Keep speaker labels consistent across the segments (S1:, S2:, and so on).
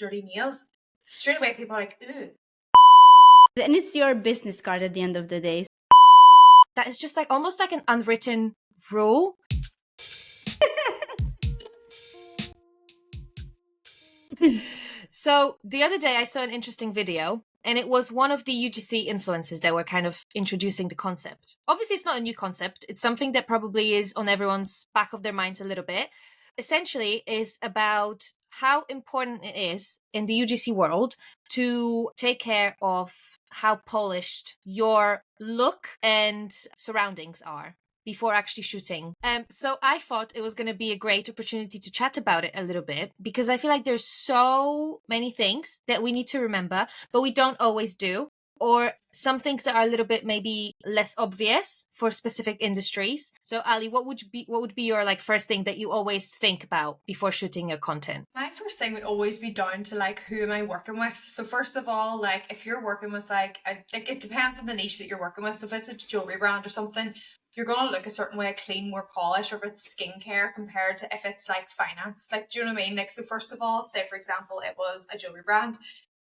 S1: dirty nails, straight away people are like, ew.
S2: And it's your business card at the end of the day.
S3: That is just like almost like an unwritten rule. So the other day I saw an interesting video, and it was one of the UGC influencers that were kind of introducing the concept. Obviously, it's not a new concept. It's something that probably is on everyone's back of their minds a little bit. Essentially, is about how important it is in the UGC world to take care of how polished your look and surroundings are before actually shooting. So I thought it was going to be a great opportunity to chat about it a little bit, because I feel like there's so many things that we need to remember, but we don't always do, or some things that are a little bit maybe less obvious for specific industries. So Ali, what would be your like first thing that you always think about before shooting your content?
S1: My first thing would always be down to like, who am I working with? So first of all, like if you're working with like it depends on the niche that you're working with. So if it's a jewelry brand or something, you're going to look a certain way, clean, more polished, or if it's skincare compared to if it's like finance. Like, do you know what I mean? Like, so first of all, say for example, it was a jewelry brand.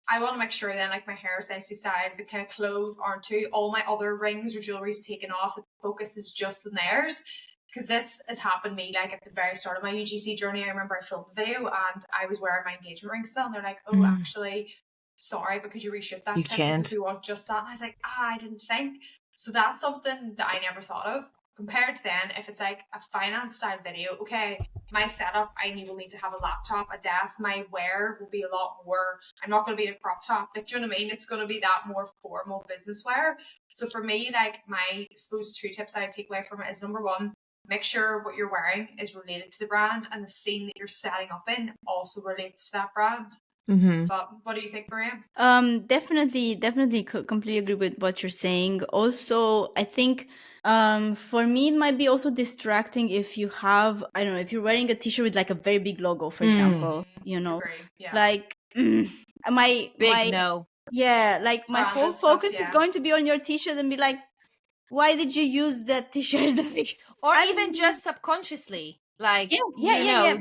S1: I want to make sure then like my hair is nicely styled, the kind of clothes aren't too, all my other rings or jewelry is taken off, the focus is just on theirs. Because this has happened to me like at the very start of my UGC journey. I remember I filmed a video and I was wearing my engagement ring still, and they're like, oh, actually, sorry, but could you reshoot that?
S3: You
S1: Because
S3: can't.
S1: we want just that. And I was like, I didn't think. So that's something that I never thought of. Compared to then, if it's like a finance style video, okay, my setup, I will need to have a laptop, a desk, my wear will be a lot more, I'm not going to be in a crop top, like, do you know what I mean? It's going to be that more formal business wear. So for me, like my, I suppose 2 tips I take away from it is, number 1, make sure what you're wearing is related to the brand, and the scene that you're setting up in also relates to that brand. But what do you think, Maria?
S2: Definitely completely agree with what you're saying. Also, I think for me it might be also distracting if you have, I don't know, if you're wearing a t-shirt with like a very big logo, for example, you know,
S1: Agree. Yeah.
S2: like my
S3: No.
S2: yeah, like my
S1: Branded
S2: whole
S1: stuff,
S2: focus is
S1: yeah.
S2: going to be on your t-shirt and be like, why did you use that t-shirt?
S3: Or
S2: I
S3: even
S2: mean,
S3: just subconsciously, like,
S2: yeah.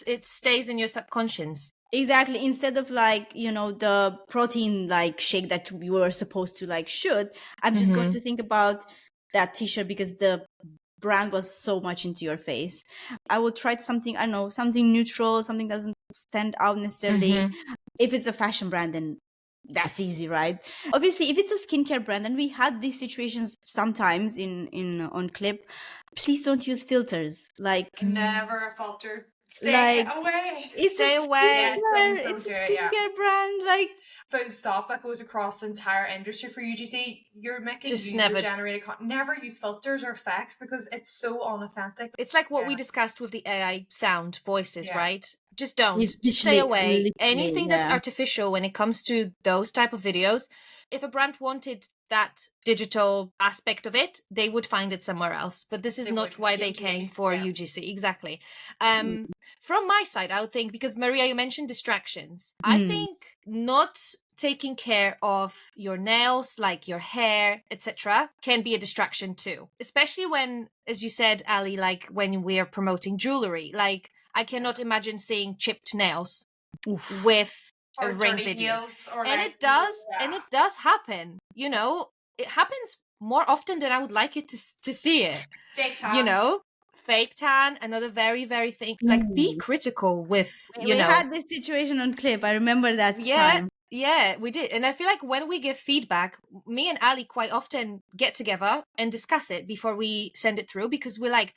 S3: it stays in your subconscious.
S2: Exactly. Instead of like, you know, the protein like shake that you were supposed to like shoot, I'm just going to think about that t-shirt because the brand was so much into your face. I will try something, I don't know, something neutral, something that doesn't stand out necessarily. If it's a fashion brand, then that's easy, right? Obviously, if it's a skincare brand, and we had these situations sometimes in on Clip, please don't use filters. Like
S1: Never a filter. Stay away.
S3: Stay away.
S2: It's a skincare brand. Like,
S1: full stop. That goes across the entire industry for UGC. You're making
S3: Just
S1: user-generated content. Never use filters or effects because it's so unauthentic.
S3: It's like what we discussed with the AI sound voices, right? Just don't.
S2: It's
S3: Just stay away.
S2: literally,
S3: Anything that's artificial when it comes to those type of videos, if a brand wanted that digital aspect of it, they would find it somewhere else. But this is not why they came for UGC. Exactly. From my side, I would think, because Maria, you mentioned distractions. I think not taking care of your nails, like your hair, etc., can be a distraction too. Especially when, as you said, Ali, like when we are promoting jewelry. Like, I cannot imagine seeing chipped nails with
S1: or
S3: a ring videos.
S1: And
S3: it does happen. You know, it happens more often than I would like it to see it.
S1: Fake tan.
S3: You know? Fake tan, another very, very thing. Like, be critical with,
S2: we had this situation on Clip. I remember that time.
S3: Yeah, we did. And I feel like when we give feedback, me and Ali quite often get together and discuss it before we send it through, because we're like,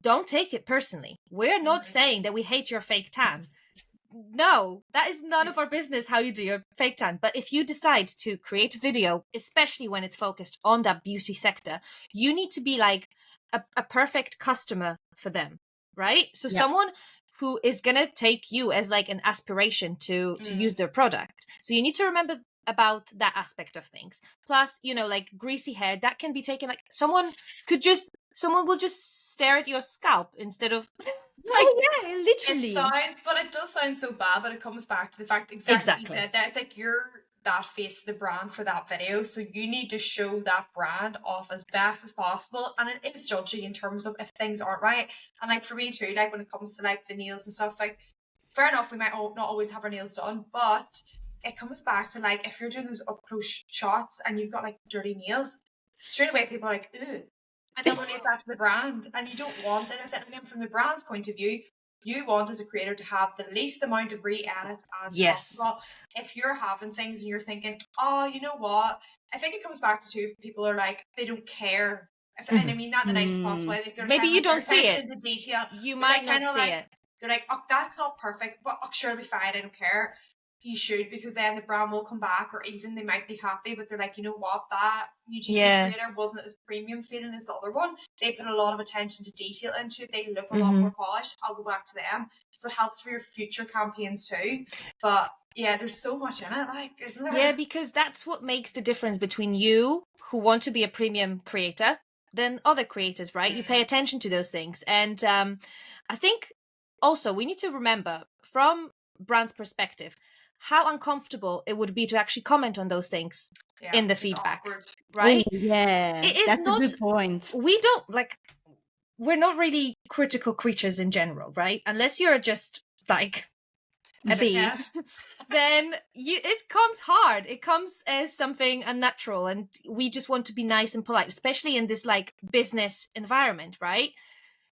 S3: don't take it personally. We're not saying that we hate your fake tan. No, that is none of our business how you do your fake tan. But if you decide to create a video, especially when it's focused on that beauty sector, you need to be like a perfect customer for them, right? So someone who is going to take you as like an aspiration to use their product. So you need to remember about that aspect of things. Plus, you know, like greasy hair, that can be taken, like someone will just stare at your scalp instead of
S2: literally.
S1: It does sound so bad, but it comes back to the fact exactly. You said that it's like you're that face of the brand for that video, so you need to show that brand off as best as possible, and it is judgy in terms of if things aren't right. And like for me too, like when it comes to like the nails and stuff, like fair enough, we might not always have our nails done, but it comes back to like, if you're doing those up close shots and you've got like dirty nails, straight away people are like, ugh. And they'll relate that to the brand, and you don't want anything. And from the brand's point of view, you want as a creator to have the least amount of re-edits as possible. If you're having things and you're thinking, oh, you know what? I think it comes back to too, if people are like, they don't care. And I mean that in the nicest possible way. Like,
S3: maybe you don't see it.
S1: To detail.
S3: You might not see it.
S1: They're like, oh, that's not perfect, but sure, it'll be fine. I don't care. You should, because then the brand will come back, or even they might be happy, but they're like, you know what, that UGC creator wasn't as premium feeling as the other one. They put a lot of attention to detail into it. They look a lot more polished. I'll go back to them. So it helps for your future campaigns too. But yeah, there's so much in it, like, isn't there?
S3: Yeah, because that's what makes the difference between you, who want to be a premium creator, than other creators, right? You pay attention to those things. And I think also we need to remember, from brand's perspective, how uncomfortable it would be to actually comment on those things in the feedback,
S1: awkward.
S3: right?
S2: It is that's a good point.
S3: We don't like, we're not really critical creatures in general, right? Unless you're just like a bee, then it comes hard. It comes as something unnatural, and we just want to be nice and polite, especially in this like business environment, right?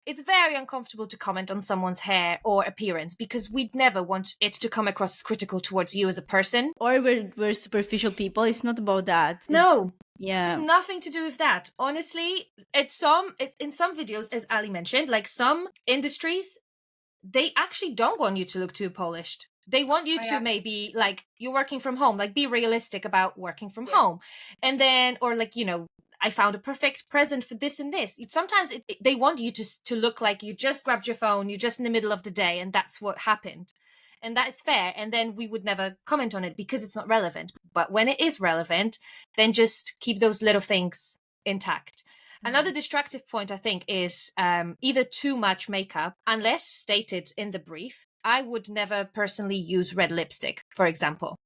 S3: It's very uncomfortable to comment on someone's hair or appearance, because we'd never want it to come across as critical towards you as a person.
S2: Or we're superficial people. It's not about that.
S3: No.
S2: Yeah.
S3: It's nothing to do with that. Honestly, in some videos, as Ali mentioned, like some industries, they actually don't want you to look too polished. They want you to maybe, like, you're working from home, like, be realistic about working from home. And then, or like, you know, I found a perfect present for this and this. Sometimes they want you to look like you just grabbed your phone, you're just in the middle of the day, and that's what happened. And that is fair. And then we would never comment on it because it's not relevant. But when it is relevant, then just keep those little things intact. Another distractive point, I think, is either too much makeup, unless stated in the brief. I would never personally use red lipstick, for example.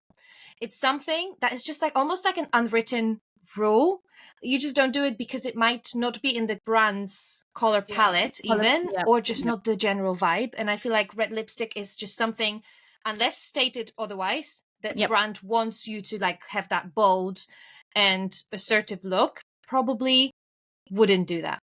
S3: It's something that is just like almost like an unwritten rule. You just don't do it because it might not be in the brand's color palette or just not the general vibe. And I feel like red lipstick is just something, unless stated otherwise, that the brand wants you to like have that bold and assertive look, probably wouldn't do that.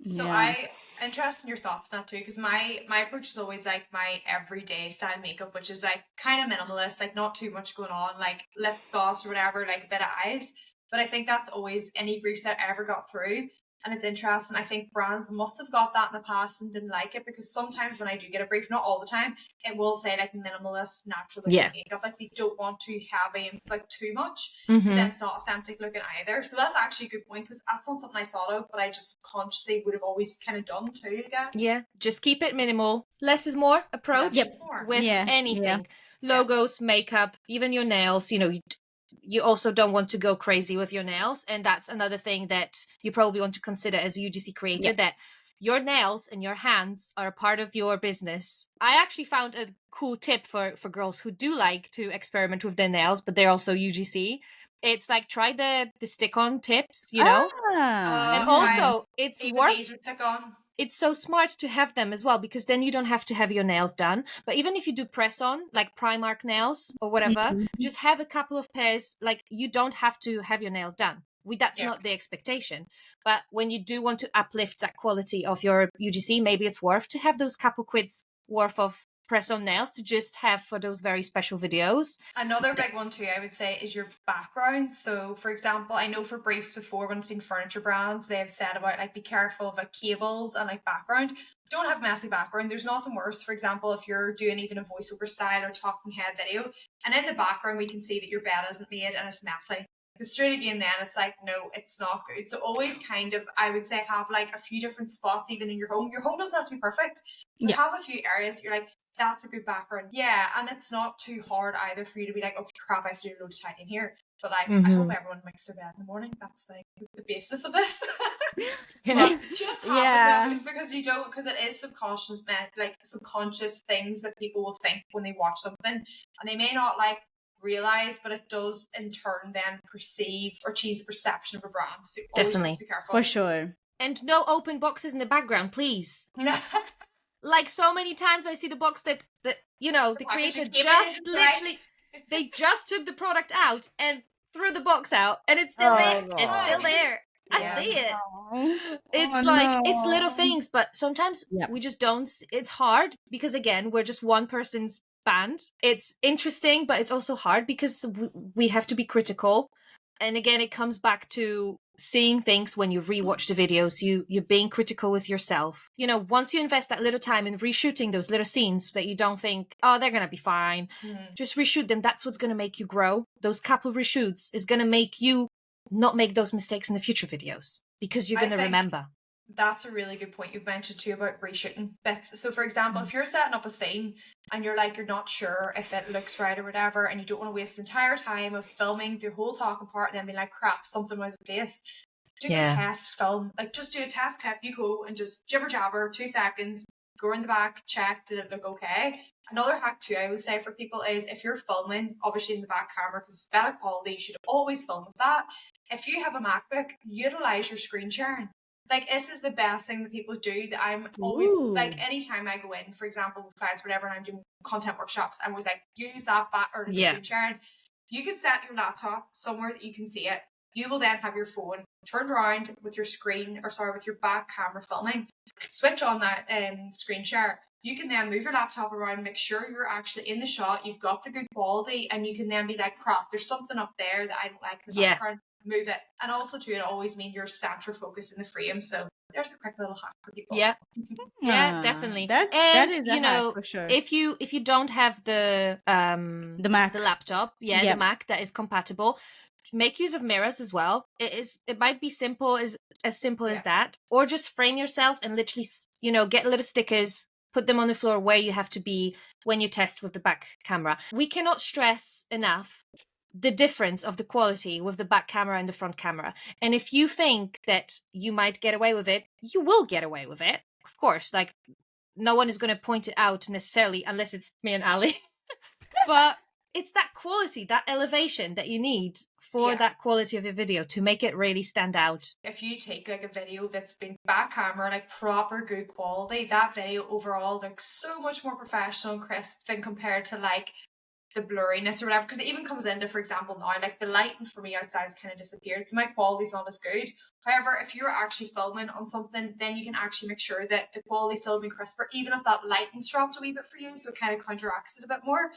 S1: So I'm interested in your thoughts on that too, because my approach is always like my everyday style makeup, which is like kind of minimalist, like not too much going on, like lip gloss or whatever, like a bit of eyes. But I think that's always any briefs that I ever got through. And it's interesting. I think brands must have got that in the past and didn't like it, because sometimes when I do get a brief, not all the time, it will say like minimalist, natural looking makeup. Like they don't want too heavy and like too much, because then it's not authentic looking either. So that's actually a good point, because that's not something I thought of, but I just consciously would have always kind of done too, I guess.
S3: Yeah, just keep it minimal. Less is more approach with anything. Logos, makeup, even your nails, you know, you also don't want to go crazy with your nails. And that's another thing that you probably want to consider as a UGC creator, that your nails and your hands are a part of your business. I actually found a cool tip for girls who do like to experiment with their nails, but they're also UGC. It's like, try the stick-on tips, you know? And also, it's it's so smart to have them as well, because then you don't have to have your nails done. But even if you do press on, like Primark nails or whatever, just have a couple of pairs. Like, you don't have to have your nails done. That's not the expectation. But when you do want to uplift that quality of your UGC, maybe it's worth to have those couple quids worth of press-on nails to just have for those very special videos.
S1: Another big one too, I would say, is your background. So for example, I know for briefs before, when it's been furniture brands, they have said about like, be careful of like cables and like background. Don't have messy background. There's nothing worse, for example, if you're doing even a voiceover style or talking head video, and in the background we can see that your bed isn't made and it's messy. Because straight again then it's like, no, it's not good. So always kind of, I would say, have like a few different spots even in your home. Your home doesn't have to be perfect, but have a few areas that you're like, that's a good background. Yeah, and it's not too hard either for you to be like, oh crap, I have to do a load of tidying here. But like, I hope everyone makes their bed in the morning. That's like the basis of this. Just have those, because you don't, because it is subconscious, like subconscious things that people will think when they watch something, and they may not like realize, but it does in turn then perceive or change the perception of a brand. So
S3: definitely,
S1: be careful.
S2: For sure.
S3: And no open boxes in the background, please. Like so many times I see the box that you know, the creator
S1: packaging
S3: just
S1: image, like-
S3: literally they just took the product out and threw the box out, and it's still
S2: Oh,
S3: there. It's
S2: God.
S3: still there.
S1: Yeah.
S3: I see it.
S2: Oh,
S3: It's
S2: oh,
S3: like it's
S2: no.
S3: little things, but sometimes
S2: Yep.
S3: we just don't. It's hard because again, we're just one person's band. It's interesting, but it's also hard because we have to be critical. And again, it comes back to seeing things when you rewatch the videos. You're being critical with yourself. You know, once you invest that little time in reshooting those little scenes that you don't think, oh, they're gonna be fine, just reshoot them. That's what's gonna make you grow. Those couple reshoots is gonna make you not make those mistakes in the future videos because you're
S1: I
S3: gonna
S1: think
S3: remember.
S1: That's a really good point you've mentioned too about reshooting bits. So, for example, if you're setting up a scene and you're like, you're not sure if it looks right or whatever, and you don't want to waste the entire time of filming the whole talking part and then being like, crap, something was in place. Do a test film. Like, just do a test clip. You go and just jibber jabber, 2 seconds, go in the back, check, did it look okay? Another hack too, I would say for people is if you're filming, obviously in the back camera, because it's better quality, you should always film with that. If you have a MacBook, utilize your screen sharing. Like, this is the best thing that people do that I'm always, like, anytime I go in, for example, with clients, whatever, and I'm doing content workshops, I'm always like, use that or screen sharing. You can set your laptop somewhere that you can see it. You will then have your phone turned around with your screen, with your back camera filming. Switch on that screen share. You can then move your laptop around, make sure you're actually in the shot, you've got the good quality, and you can then be like, crap, there's something up there that I don't like in the background. Move it. And also too, it always means you're center focused in the frame. So there's a quick little hack for people.
S3: Yeah, definitely.
S2: That is
S3: you
S2: a
S3: know,
S2: hack for sure.
S3: if you don't have the
S2: Mac,
S3: the laptop, the Mac that is compatible, make use of mirrors as well. It might be simple as simple as that, or just frame yourself and literally, you know, get little stickers, put them on the floor where you have to be when you test with the back camera. We cannot stress enough the difference of the quality with the back camera and the front camera. And if you think that you might get away with it, you will get away with it. Of course, like no one is going to point it out necessarily unless it's me and Ali. But it's that quality, that elevation that you need for that quality of your video to make it really stand out.
S1: If you take like a video that's been back camera, like proper good quality, that video overall looks so much more professional and crisp than compared to like the blurriness or whatever, because it even comes into, for example, now like the lighting for me outside has kind of disappeared, so my quality's not as good. However, if you're actually filming on something, then you can actually make sure that the quality's still being crisper, even if that lighting's dropped a wee bit for you, so it kind of counteracts it a bit more.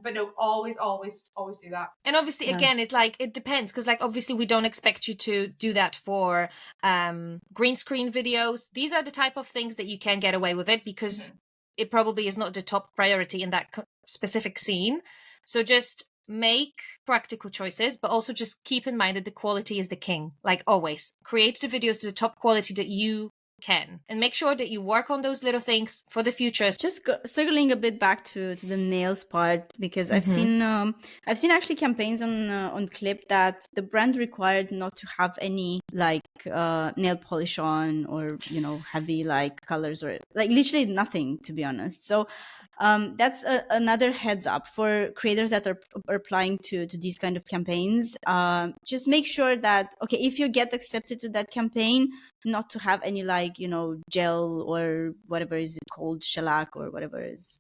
S1: But no, always do that.
S3: And obviously, again, it depends, because like obviously we don't expect you to do that for green screen videos. These are the type of things that you can get away with it because it probably is not the top priority in that specific scene. So just make practical choices, but also just keep in mind that the quality is the king. Like always, create the videos to the top quality that you can, and make sure that you work on those little things for the future.
S2: Just circling a bit back to the nails part, because I've seen actually campaigns on Clip that the brand required not to have any like nail polish on, or you know, heavy like colors, or like literally nothing, to be honest. So that's another heads up for creators that are applying to these kind of campaigns. Just make sure that, okay, if you get accepted to that campaign, not to have any like, you know, gel or whatever is called, shellac or whatever is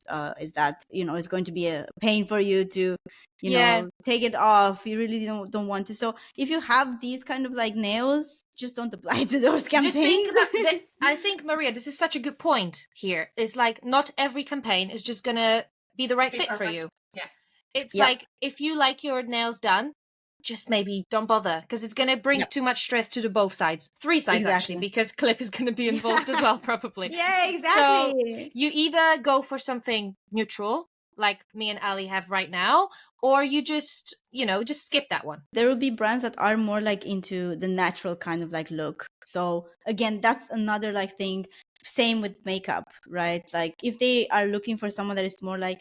S2: that, you know, is going to be a pain for you to, you know, take it off. You really don't want to. So if you have these kind of like nails, just don't apply to those campaigns.
S3: Just think about I think, Maria, this is such a good point here. It's like not every campaign is just gonna be the right fit for you.
S1: Yeah.
S3: It's like if you like your nails done, just maybe don't bother, because it's going to bring too much stress to the both sides. 3 sides, actually, because Clip is going to be involved as well, probably.
S2: Yeah, exactly.
S3: So you either go for something neutral, like me and Ali have right now, or you just, you know, just skip that one.
S2: There will be brands that are more like into the natural kind of like look. So again, that's another like thing. Same with makeup, right? Like if they are looking for someone that is more like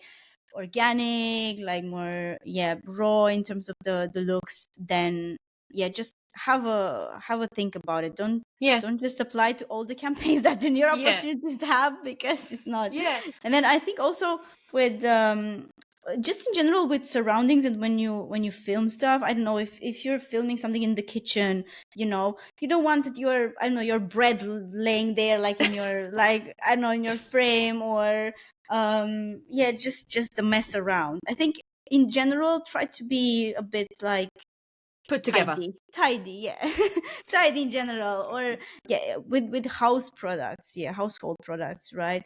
S2: organic, like more raw in terms of the looks, then just have a think about it. Don't just apply to all the campaigns that the near opportunities have, because it's not. And then I think also with just in general with surroundings, and when you film stuff, I don't know, if you're filming something in the kitchen, you don't want that your, I don't know, your bread laying there like in your like, I don't know, in your frame, or yeah, just the mess around. I think in general, try to be a bit like
S3: Put together.
S2: tidy, yeah. Tidy in general, or yeah, with house products, yeah, household products, right?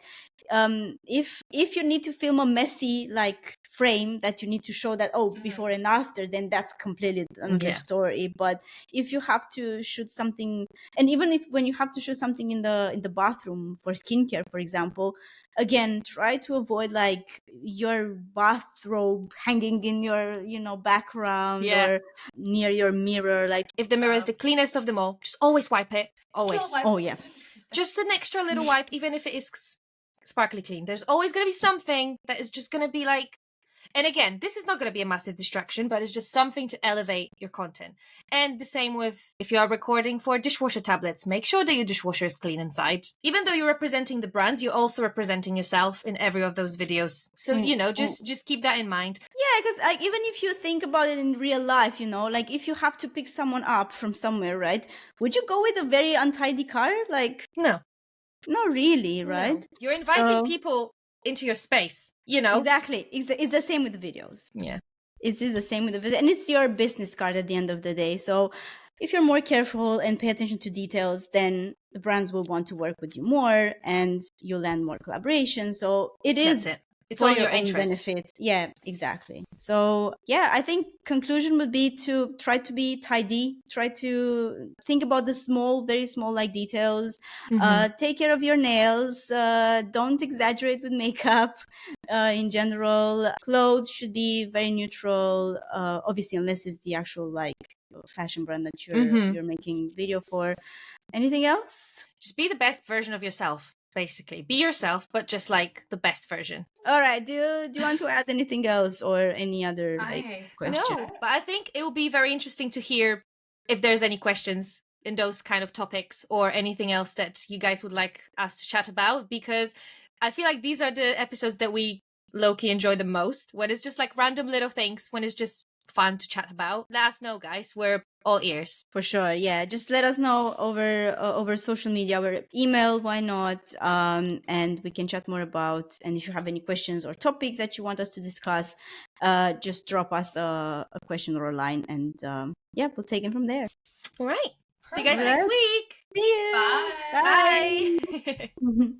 S2: If you need to film a messy like frame that you need to show that, oh, before and after, then that's completely another story. But if you have to shoot something, and even if when you have to shoot something in the bathroom for skincare, for example, again, try to avoid like your bathrobe hanging in your background, or near your mirror. Like,
S3: if the mirror is the cleanest of them all, just always wipe it. Always.
S2: Oh yeah.
S3: Just an extra little wipe, even if it is sparkly clean. There's always going to be something that is just going to be like, and again, this is not going to be a massive distraction, but it's just something to elevate your content. And the same with if you are recording for dishwasher tablets, make sure that your dishwasher is clean inside. Even though you're representing the brands, you're also representing yourself in every of those videos. So, just keep that in mind.
S2: Yeah, because like, even if you think about it in real life, like if you have to pick someone up from somewhere, right? Would you go with a very untidy car? Like,
S3: no,
S2: not really, right?
S3: No. You're inviting people into your space,
S2: Exactly. It's the same with the videos.
S3: Yeah.
S2: It is the same with the video, and it's your business card at the end of the day. So if you're more careful and pay attention to details, then the brands will want to work with you more, and you'll land more collaboration. So it's
S3: It's
S2: for
S3: all
S2: your own
S3: interest.
S2: benefit. Yeah, exactly. So yeah, I think conclusion would be to try to be tidy, try to think about the small, very small like details. Take care of your nails. Don't exaggerate with makeup. In general, clothes should be very neutral. Obviously, unless it's the actual like fashion brand that you're making video for. Anything else?
S3: Just be the best version of yourself. Basically, be yourself, but just like the best version.
S2: All right. Do you want to add anything else or any other question?
S3: No, but I think it will be very interesting to hear if there's any questions in those kind of topics or anything else that you guys would like us to chat about, because I feel like these are the episodes that we low-key enjoy the most, when it's just like random little things, when it's just fun to chat about. Let us know, guys. We're all ears.
S2: For sure. Yeah. Just let us know over social media, or email, why not? And we can chat more about, and if you have any questions or topics that you want us to discuss, just drop us a question or a line, and we'll take it from there.
S3: All right. See you guys next week.
S2: See you.
S1: Bye.
S3: Bye.